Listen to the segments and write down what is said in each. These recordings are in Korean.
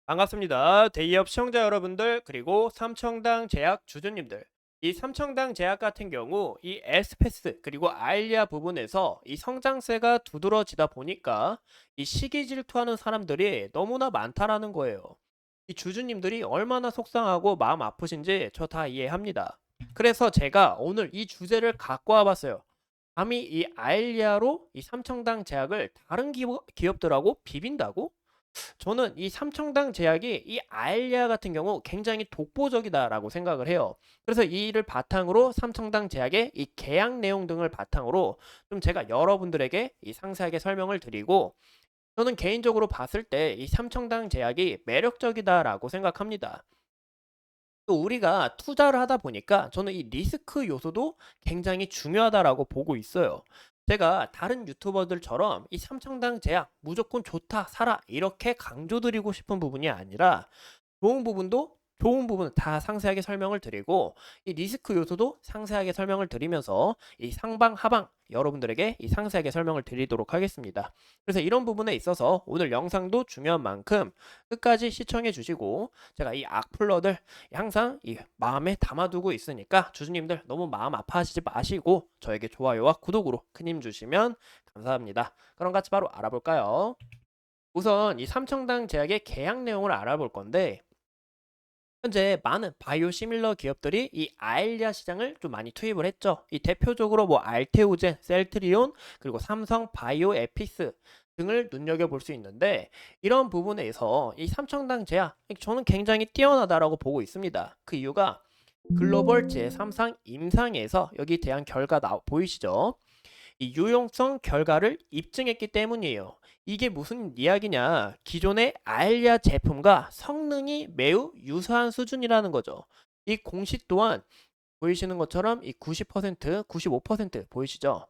반갑습니다. 대기업 시청자 여러분들 그리고 삼청당 제약 주주님들. 이 삼청당 제약 같은 경우 이 에스페스 그리고 아일리아 부분에서 이 성장세가 두드러지다 보니까 이 시기 질투하는 사람들이 너무나 많다라는 거예요. 이 주주님들이 얼마나 속상하고 마음 아프신지 저 다 이해합니다. 그래서 제가 오늘 이 주제를 갖고 와봤어요. 감히 이 아일리아로 이 삼청당 제약을 다른 기업들하고 비빈다고? 저는 이 삼청당 제약이 이 아일리아 같은 경우 굉장히 독보적이다라고 생각을 해요. 그래서 이 일을 바탕으로 삼청당 제약의 이 계약 내용 등을 바탕으로 좀 제가 여러분들에게 이 상세하게 설명을 드리고, 저는 개인적으로 봤을 때 이 삼청당 제약이 매력적이다라고 생각합니다. 또 우리가 투자를 하다 보니까 저는 이 리스크 요소도 굉장히 중요하다라고 보고 있어요. 제가 다른 유튜버들처럼 이 삼청당 제약 무조건 좋다, 사라 이렇게 강조드리고 싶은 부분이 아니라 좋은 부분 다 상세하게 설명을 드리고, 이 리스크 요소도 상세하게 설명을 드리면서 이 상방 하방 여러분들에게 이 상세하게 설명을 드리도록 하겠습니다. 그래서 이런 부분에 있어서 오늘 영상도 중요한 만큼 끝까지 시청해 주시고, 제가 이 악플러들 항상 이 마음에 담아두고 있으니까 주주님들 너무 마음 아파하시지 마시고 저에게 좋아요와 구독으로 큰 힘 주시면 감사합니다. 그럼 같이 바로 알아볼까요? 우선 이 삼청당 제약의 계약 내용을 알아볼 건데, 현재 많은 바이오 시밀러 기업들이 이 아일리아 시장을 좀 많이 투입을 했죠. 이 대표적으로 뭐 알테오젠, 셀트리온, 그리고 삼성 바이오 에피스 등을 눈여겨볼 수 있는데, 이런 부분에서 이 삼청당 제약 저는 굉장히 뛰어나다라고 보고 있습니다. 그 이유가 글로벌 제3상 임상에서 여기 대한 결과 보이시죠? 이 유용성 결과를 입증했기 때문이에요. 이게 무슨 이야기냐? 기존의 알리아 제품과 성능이 매우 유사한 수준이라는 거죠. 이 공식 또한 보이시는 것처럼 이 90%, 95% 보이시죠?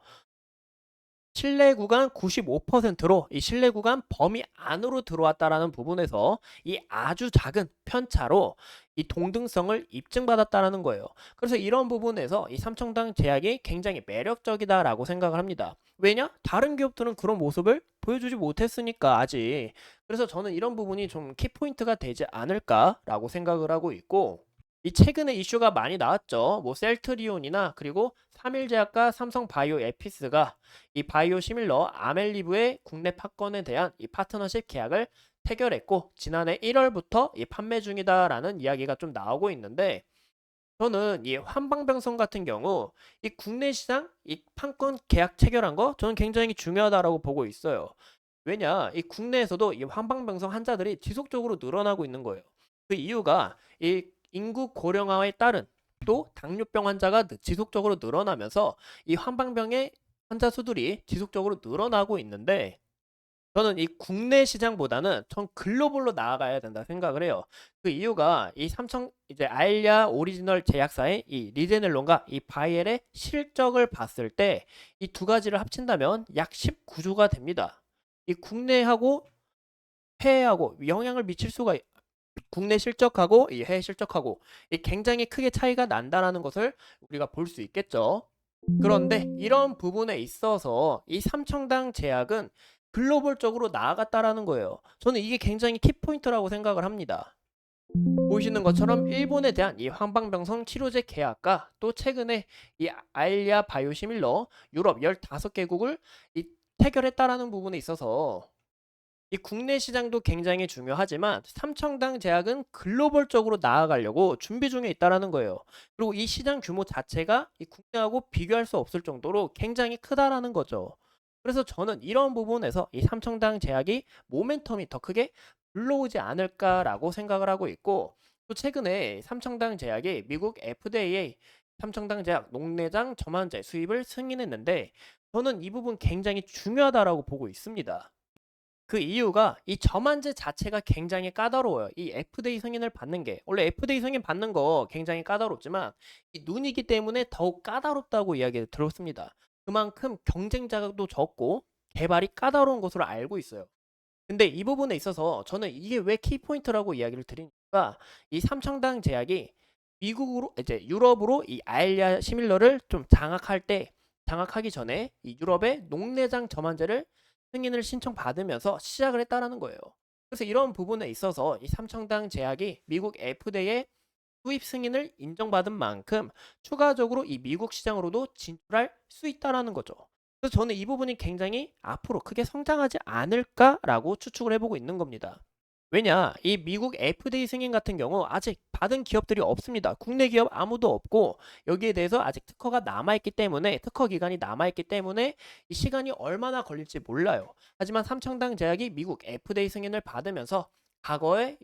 실내 구간 95%로 이 실내 구간 범위 안으로 들어왔다라는 부분에서 이 아주 작은 편차로 이 동등성을 입증받았다라는 거예요. 그래서 이런 부분에서 이 삼청당 제약이 굉장히 매력적이다라고 생각을 합니다. 왜냐? 다른 기업들은 그런 모습을 보여주지 못했으니까 아직. 그래서 저는 이런 부분이 좀 키포인트가 되지 않을까라고 생각을 하고 있고, 이 최근에 이슈가 많이 나왔죠. 뭐 셀트리온이나 그리고 삼일제약과 삼성 바이오 에피스가 이 바이오 시밀러 아멜리브의 국내 파권에 대한 이 파트너십 계약을 체결했고, 지난해 1월부터 이 판매 중이다라는 이야기가 좀 나오고 있는데, 저는 이 한방병성 같은 경우 이 국내 시장 이 판권 계약 체결한 거 저는 굉장히 중요하다라고 보고 있어요. 왜냐, 이 국내에서도 이 한방병성 환자들이 지속적으로 늘어나고 있는 거예요. 그 이유가 이 인구 고령화에 따른 또 당뇨병 환자가 지속적으로 늘어나면서 이 한방병의 환자 수들이 지속적으로 늘어나고 있는데, 저는 이 국내 시장보다는 전 글로벌로 나아가야 된다 생각을 해요. 그 이유가 이 삼성 이제 아일리아 오리지널 제약사의 이 리제넬론과 이 바이엘의 실적을 봤을 때 이 두 가지를 합친다면 약 19조가 됩니다. 이 국내하고 해외하고 영향을 미칠 수가 국내 실적하고 이 해외 실적하고 이 굉장히 크게 차이가 난다라는 것을 우리가 볼 수 있겠죠. 그런데 이런 부분에 있어서 이 삼청당 제약은 글로벌적으로 나아갔다라는 거예요. 저는 이게 굉장히 키포인트라고 생각을 합니다. 보시는 것처럼 일본에 대한 이 황방병성 치료제 계약과 또 최근에 이 아일리아 바이오시밀러 유럽 15개국을 이 체결했다라는 부분에 있어서 이 국내 시장도 굉장히 중요하지만 삼청당 제약은 글로벌적으로 나아가려고 준비 중에 있다라는 거예요. 그리고 이 시장 규모 자체가 이 국내하고 비교할 수 없을 정도로 굉장히 크다라는 거죠. 그래서 저는 이런 부분에서 이 삼청당 제약이 모멘텀이 더 크게 불러오지 않을까라고 생각을 하고 있고, 또 최근에 삼청당 제약이 미국 FDA 삼청당 제약 녹내장 점환제 수입을 승인했는데, 저는 이 부분 굉장히 중요하다라고 보고 있습니다. 그 이유가 이 점안제 자체가 굉장히 까다로워요. 이 FDA 승인을 받는 게 원래 FDA 승인 받는 거 굉장히 까다롭지만 이 눈이기 때문에 더욱 까다롭다고 이야기를 들었습니다. 그만큼 경쟁자도 적고 개발이 까다로운 것으로 알고 있어요. 근데 이 부분에 있어서 저는 이게 왜 키포인트라고 이야기를 드리니까, 이 삼청당 제약이 미국으로 이제 유럽으로 이 아일리아 시밀러를 좀 장악하기 전에 이 유럽의 녹내장 점환제를 승인을 신청받으면서 시작을 했다라는 거예요. 그래서 이런 부분에 있어서 이 삼청당 제약이 미국 FDA의 수입 승인을 인정받은 만큼 추가적으로 이 미국 시장으로도 진출할 수 있다라는 거죠. 그래서 저는 이 부분이 굉장히 앞으로 크게 성장하지 않을까라고 추측을 해보고 있는 겁니다. 왜냐, 이 미국 FDA 승인 같은 경우 아직 받은 기업들이 없습니다. 국내 기업 아무도 없고 여기에 대해서 아직 특허가 남아있기 때문에 특허 기간이 남아있기 때문에 이 시간이 얼마나 걸릴지 몰라요. 하지만 삼청당 제약이 미국 FDA 승인을 받으면서 과거의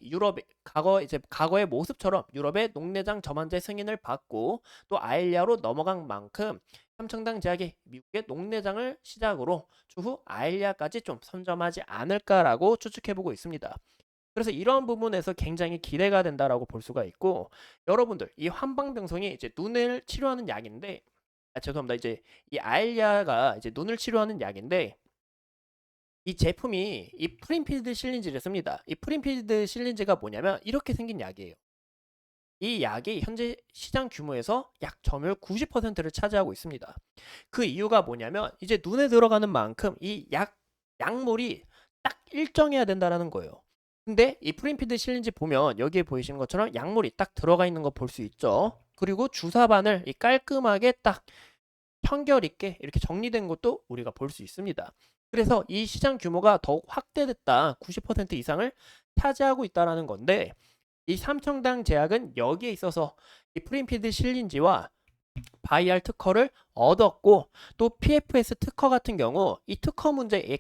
모습처럼 유럽의 녹내장 저만제 승인을 받고 또 아일리아로 넘어간 만큼 삼청당 제약이 미국의 녹내장을 시작으로 추후 아일리아까지 좀 선점하지 않을까라고 추측해보고 있습니다. 그래서 이런 부분에서 굉장히 기대가 된다라고 볼 수가 있고, 여러분들 이 환방병성이 이제 눈을 치료하는 약인데, 죄송합니다. 이제 이 아일리아가 이제 눈을 치료하는 약인데, 이 제품이 이 프린필드 실린지를 씁니다. 이 프린필드 실린지가 뭐냐면 이렇게 생긴 약이에요. 이 약이 현재 시장 규모에서 약 점유율 90%를 차지하고 있습니다. 그 이유가 뭐냐면 이제 눈에 들어가는 만큼 이 약물이 딱 일정해야 된다라는 거예요. 근데 이 프린필드 실린지 보면 여기에 보이시는 것처럼 약물이 딱 들어가 있는 거 볼 수 있죠. 그리고 주사바늘 이 깔끔하게 딱 청결 있게 이렇게 정리된 것도 우리가 볼 수 있습니다. 그래서 이 시장 규모가 더욱 확대됐다. 90% 이상을 차지하고 있다라는 건데 이 삼청당 제약은 여기에 있어서 이 프린필드 실린지와 바이알 특허를 얻었고 또 PFS 특허 같은 경우 이 특허 문제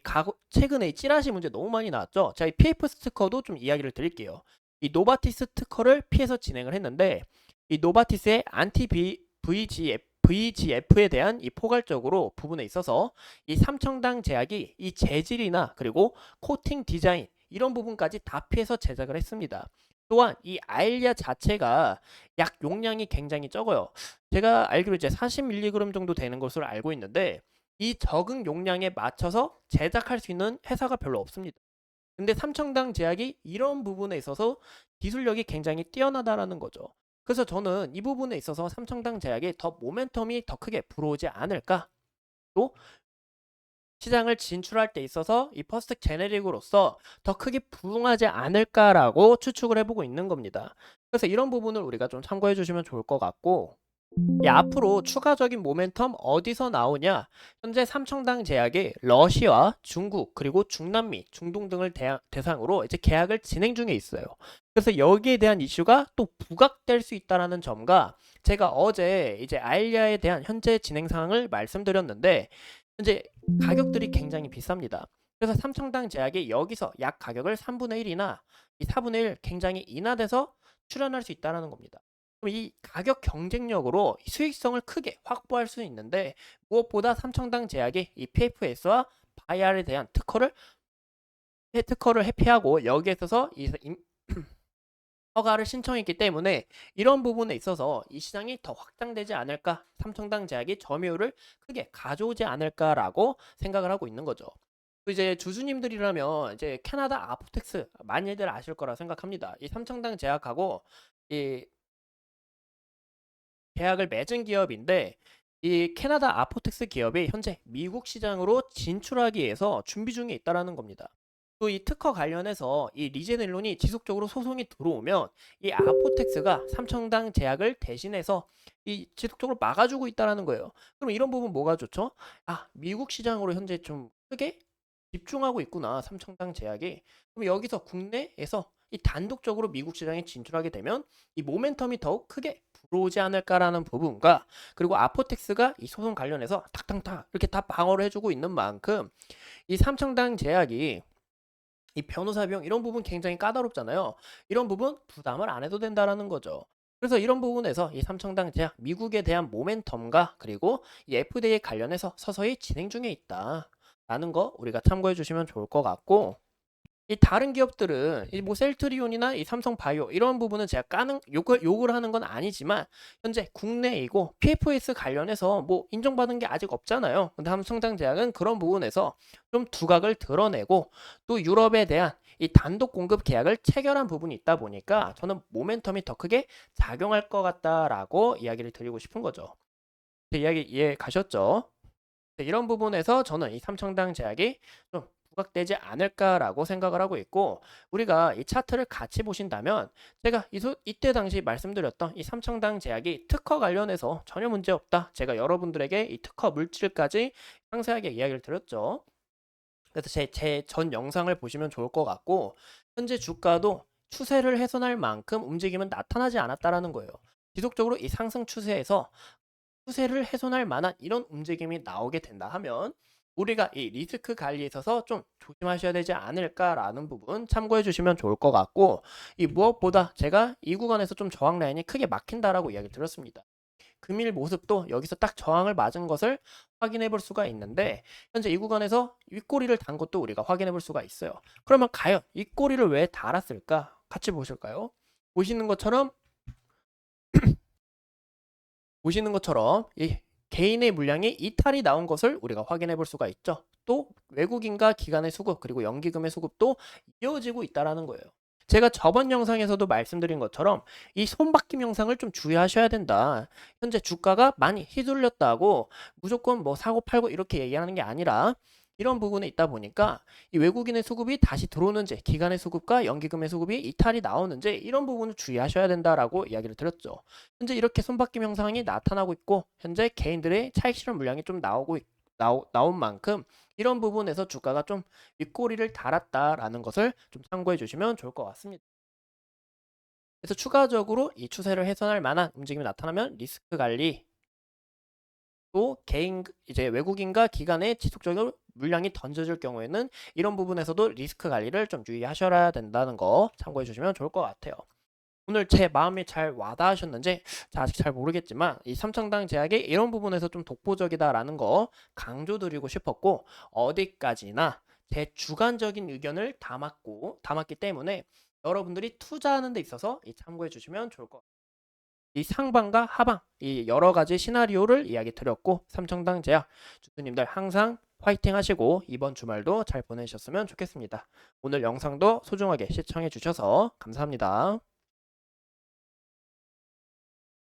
최근에 이 찌라시 문제 너무 많이 나왔죠. 자, 이 PFS 특허도 좀 이야기를 드릴게요. 이 노바티스 특허를 피해서 진행을 했는데 이 노바티스의 안티 VGF에 대한 이 포괄적으로 부분에 있어서 이 삼청당 제약이 이 재질이나 그리고 코팅 디자인 이런 부분까지 다 피해서 제작을 했습니다. 또한 이 아일리아 자체가 약 용량이 굉장히 적어요. 제가 알기로 이제 40mg 정도 되는 것으로 알고 있는데 이 적은 용량에 맞춰서 제작할 수 있는 회사가 별로 없습니다. 근데 삼청당 제약이 이런 부분에 있어서 기술력이 굉장히 뛰어나다라는 거죠. 그래서 저는 이 부분에 있어서 삼청당 제약이 더 모멘텀이 더 크게 불어오지 않을까? 또 시장을 진출할 때 있어서 이 퍼스트 제네릭으로서 더 크게 부응하지 않을까라고 추측을 해보고 있는 겁니다. 그래서 이런 부분을 우리가 좀 참고해 주시면 좋을 것 같고 앞으로 추가적인 모멘텀 어디서 나오냐? 현재 삼청당 제약이 러시아, 중국, 그리고 중남미, 중동 등을 대상으로 이제 계약을 진행 중에 있어요. 그래서 여기에 대한 이슈가 또 부각될 수 있다라는 점과 제가 어제 이제 아일리아에 대한 현재 진행 상황을 말씀드렸는데 현재 가격들이 굉장히 비쌉니다. 그래서 삼청당 제약이 여기서 약 가격을 3분의 1이나 이 4분의 1 굉장히 인하돼서 출연할 수 있다라는 겁니다. 그럼 이 가격 경쟁력으로 수익성을 크게 확보할 수 있는데 무엇보다 삼청당 제약이 이 PFS와 바이알에 대한 특허를 회피하고 여기에 있어서 허가를 신청했기 때문에 이런 부분에 있어서 이 시장이 더 확장되지 않을까, 삼청당 제약이 점유율을 크게 가져오지 않을까라고 생각을 하고 있는 거죠. 또 이제 주주님들이라면 이제 캐나다 아포텍스 많이들 아실 거라 생각합니다. 이 삼청당 제약하고 이 계약을 맺은 기업인데 이 캐나다 아포텍스 기업이 현재 미국 시장으로 진출하기 위해서 준비 중에 있다라는 겁니다. 또 이 특허 관련해서 이 리제넬론이 지속적으로 소송이 들어오면 이 아포텍스가 삼청당 제약을 대신해서 이 지속적으로 막아주고 있다라는 거예요. 그럼 이런 부분 뭐가 좋죠? 아, 미국 시장으로 현재 좀 크게 집중하고 있구나, 삼청당 제약이. 그럼 여기서 국내에서 이 단독적으로 미국 시장에 진출하게 되면 이 모멘텀이 더욱 크게 불어오지 않을까라는 부분과 그리고 아포텍스가 이 소송 관련해서 탁탁탁 이렇게 다 방어를 해주고 있는 만큼 이 삼청당 제약이 이 변호사 비용 이런 부분 굉장히 까다롭잖아요. 이런 부분 부담을 안 해도 된다라는 거죠. 그래서 이런 부분에서 이 삼청당 제약 미국에 대한 모멘텀과 그리고 이 FDA 관련해서 서서히 진행 중에 있다라는 거 우리가 참고해 주시면 좋을 것 같고 이 다른 기업들은 이 뭐 셀트리온이나 이 삼성바이오 이런 부분은 제가 욕을 하는 건 아니지만 현재 국내이고 PFS 관련해서 뭐 인정받은 게 아직 없잖아요. 근데 삼성전자제약은 그런 부분에서 좀 두각을 드러내고 또 유럽에 대한 이 단독 공급 계약을 체결한 부분이 있다 보니까 저는 모멘텀이 더 크게 작용할 것 같다라고 이야기를 드리고 싶은 거죠. 제 이야기 이해 가셨죠? 네, 이런 부분에서 저는 이 삼청당 제약이 좀 부각되지 않을까라고 생각을 하고 있고, 우리가 이 차트를 같이 보신다면 제가 이때 당시 말씀드렸던 이 삼청당 제약이 특허 관련해서 전혀 문제 없다, 제가 여러분들에게 이 특허 물질까지 상세하게 이야기를 드렸죠. 그래서 제 전 영상을 보시면 좋을 것 같고, 현재 주가도 추세를 훼손할 만큼 움직임은 나타나지 않았다라는 거예요. 지속적으로 이 상승 추세에서 추세를 훼손할 만한 이런 움직임이 나오게 된다 하면 우리가 이 리스크 관리에 있어서 좀 조심하셔야 되지 않을까라는 부분 참고해 주시면 좋을 것 같고, 이 무엇보다 제가 이 구간에서 좀 저항 라인이 크게 막힌다라고 이야기 드렸습니다. 금일 모습도 여기서 딱 저항을 맞은 것을 확인해 볼 수가 있는데, 현재 이 구간에서 윗꼬리를 단 것도 우리가 확인해 볼 수가 있어요. 그러면 과연 이 꼬리를 왜 달았을까? 같이 보실까요? 보시는 것처럼 이 개인의 물량이 이탈이 나온 것을 우리가 확인해 볼 수가 있죠. 또 외국인과 기관의 수급 그리고 연기금의 수급도 이어지고 있다라는 거예요. 제가 저번 영상에서도 말씀드린 것처럼 이 손바뀜 영상을 좀 주의하셔야 된다. 현재 주가가 많이 휘둘렸다고 무조건 뭐 사고 팔고 이렇게 얘기하는 게 아니라, 이런 부분에 있다 보니까 이 외국인의 수급이 다시 들어오는지, 기관의 수급과 연기금의 수급이 이탈이 나오는지, 이런 부분을 주의하셔야 된다라고 이야기를 드렸죠. 현재 이렇게 손바뀜 현상이 나타나고 있고, 현재 개인들의 차익 실현 물량이 좀 나온 만큼 이런 부분에서 주가가 좀 윗꼬리를 달았다라는 것을 좀 참고해 주시면 좋을 것 같습니다. 그래서 추가적으로 이 추세를 훼손할 만한 움직임이 나타나면 리스크 관리, 또 개인 이제 외국인과 기관에 지속적으로 물량이 던져질 경우에는 이런 부분에서도 리스크 관리를 좀 유의하셔야 된다는 거 참고해 주시면 좋을 것 같아요. 오늘 제 마음이 잘 와닿으셨는지 아직 잘 모르겠지만 이 삼청당 제약이 이런 부분에서 좀 독보적이다라는 거 강조드리고 싶었고, 어디까지나 제 주관적인 의견을 담았기 때문에 여러분들이 투자하는 데 있어서 참고해 주시면 좋을 것 같아요. 이 상방과 하방, 이 여러 가지 시나리오를 이야기 드렸고, 삼청당 제약 주주님들 항상 화이팅 하시고 이번 주말도 잘 보내셨으면 좋겠습니다. 오늘 영상도 소중하게 시청해 주셔서 감사합니다.